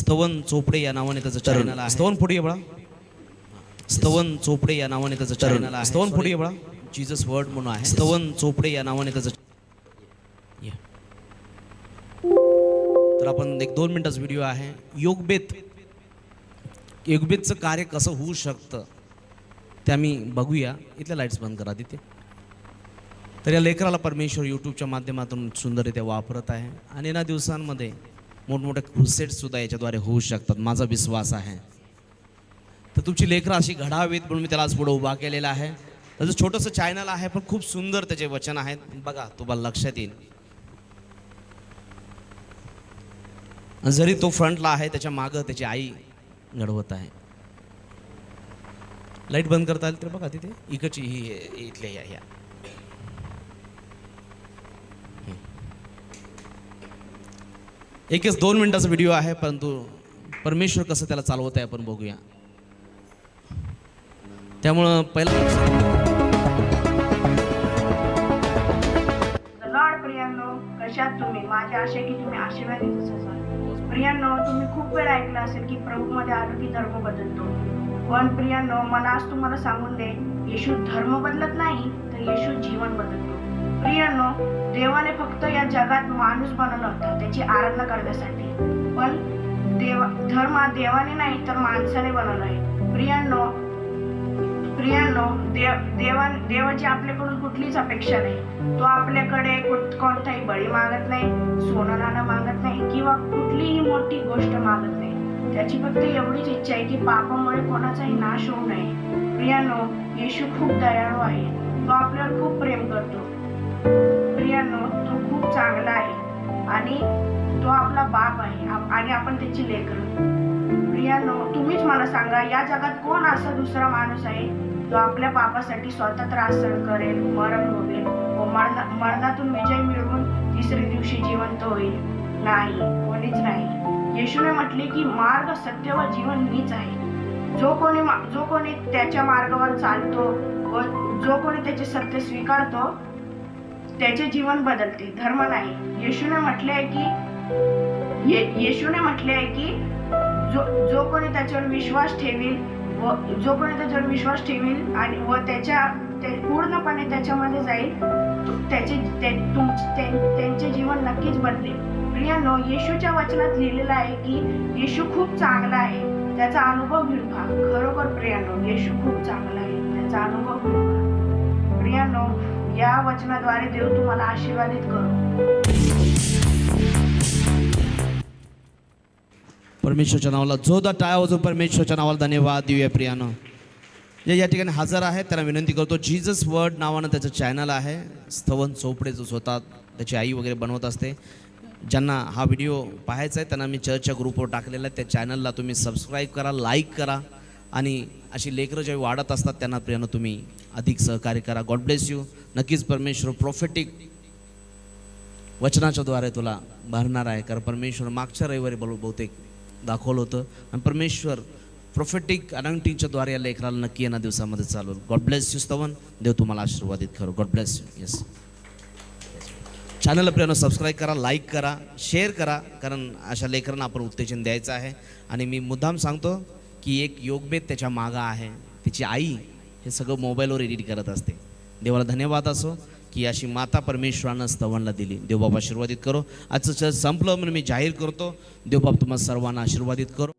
स्तवन चोपडे या नावाने त्याचं चॅनल आहे. स्तवन पुढे बळा. स्तवन चोपडे या नावाने त्याचं चॅनल आहे. स्तवन पुढे बळा. जीसस वर्ड म्हणून आहे. स्तवन चोपडे या नावाने त्याचं. तर आपण एक 2 मिनिटाचा व्हिडिओ आहे. योगबेदचं कार्य कसं होऊ शकतं ते आम्ही बघूया. इथल्या लाईट्स बंद करा तिथे. तर या लेकराला परमेश्वर यूट्यूबच्या माध्यमातून सुंदररित्या वापरत आहे आणि येणाऱ्या दिवसांमध्ये मोठमोठे क्रुसेड्ससुद्धा याच्याद्वारे होऊ शकतात, माझा विश्वास आहे. तर तुमची लेकरं अशी घडावीत म्हणून मी त्याला आज पुढे उभा केलेला आहे. त्याचं छोटंसं चॅनल आहे पण खूप सुंदर त्याचे वचन आहेत. बघा तुम्हाला लक्षात येईल. जरी तो फ्रंटला आहे त्याच्या मागं त्याची आई घडवत आहे. लाईट बंद करता येईल तर बघा तिथे इकडची ही इथल्या ह्या एकच 2 मिनिटाचा व्हिडिओ आहे परंतु परमेश्वर कसं त्याला चालवत आहे आपण बघूया. त्यामुळं पहिला लॉर्ड प्रियांनो, कशात तुम्ही? माझी आशा की तुम्ही आशीर्वादितच असाल. प्रियांनो, तुम्ही खूप वेळ ऐकलं असेल की प्रभूमध्ये आलो की धर्म बदलतो. पण प्रियांनो, मला आज तुम्हाला सांगून दे, येशू धर्म बदलत नाही तर येशू जीवन बदलतो. प्रियांनो, देवाने फक्त या जगात माणूस बनवला होता त्याची आराधना करण्यासाठी. पण धर्म देवाने नाही तर माणसाने बनवला आहे. प्रियांनो, देवाची आपल्याकडून कुठलीच अपेक्षा नाही. तो आपल्याकडे कोणताही बळी मागत नाही, सोनं नाणं मागत नाही किंवा कुठलीही मोठी गोष्ट मागत नाही. त्याची फक्त एवढीच इच्छा आहे की पापामुळे कोणाचाही नाश होऊ नये. प्रियांनो, येशू खूप दयाळू आहे. तो आपल्यावर खूप प्रेम करतो. प्रियांनो, तो खूप चांगला आहे आणि तो आपला बाप आहे आणि आपण त्याची लेकरं. प्रियांनो, तुम्हीच मला सांगा, या जगात कोण असा दुसरा माणूस आहे जो आपल्या पापासाठी स्वतः त्रास सहन करेल, मरण भोगेल व मरणातून विजय मिळवून तिसऱ्या दिवशी जिवंत होईल? नाही, कोणीच नाही. येशूने म्हटले की मार्ग, सत्य व जीवन मीच आहे. जो कोणी त्याच्या मार्गावर चालतो व जो कोणी त्याचे सत्य स्वीकारतो त्याचे जीवन बदलते, धर्म नाही. येशूने म्हटले आहे की जो कोणी त्याच्यावर विश्वास ठेवील आणि व पूर्णपणे त्याच्यामध्ये जाईल त्यांचे जीवन नक्कीच बदलेल. प्रियांनो, येशूच्या वचनात लिहिलेलं आहे की येशू खूप चांगला आहे, त्याचा अनुभव घेऊन पहा. खरोखर प्रियांनो, येशू खूप चांगला आहे, त्याचा अनुभव घेऊन पहा. प्रियांनो, या वचनाद्वारे देव तुम्हाला आशीर्वादित करो. परमेश्वरच्या नावाला जोरदार टाळ्या वाजवून परमेश्वरच्या नावाला धन्यवाद देऊया. प्रियानो, जे या ठिकाणी हजर आहे त्यांना विनंती करतो. जीसस वर्ड नावानं त्याचं चॅनल आहे. स्तवन चोपडे जो स्वतः त्याची आई वगैरे बनवत असते. ज्यांना हा व्हिडिओ पाहायचा आहे त्यांना मी चर्चच्या ग्रुपवर टाकलेला आहे. त्या चॅनलला तुम्ही सबस्क्राईब करा, लाईक करा आणि अशी लेकरं जेव्हा वाढत असतात त्यांना प्रियानो तुम्ही अधिक सहकार्य करा. God bless you. नक्कीच परमेश्वर प्रोफेटिक वचनाच्या द्वारे तुला भरणार आहे. कारण परमेश्वर मागच्या रविवारी बहुतेक दाखवलं होतं आणि परमेश्वर प्रोफेटिक अनाउंटिंगच्या द्वारे या लेकराला नक्की येणाऱ्या दिवसामध्ये चालवलं. गॉड ब्लेस यू स्तवन. देव तुम्हाला आशीर्वादित करो. God bless you. येस, चॅनलला प्रियानो सबस्क्राईब करा, लाईक करा, शेअर करा. कारण अशा लेकरांना आपण उत्तेजन द्यायचं आहे. आणि मी मुद्दाम सांगतो की एक योगबेद त्याच्या मागं आहे. त्याची आई हे सगळं मोबाईलवर एडिट करत असते. देवाला धन्यवाद असो की अशी माता परमेश्वरानं स्तवनला दिली. देवबाप आशीर्वादित करो. आजचं चर्च संपलं म्हणून मी जाहीर करतो. देवबाप तुम्हाला सर्वांना आशीर्वादित करो.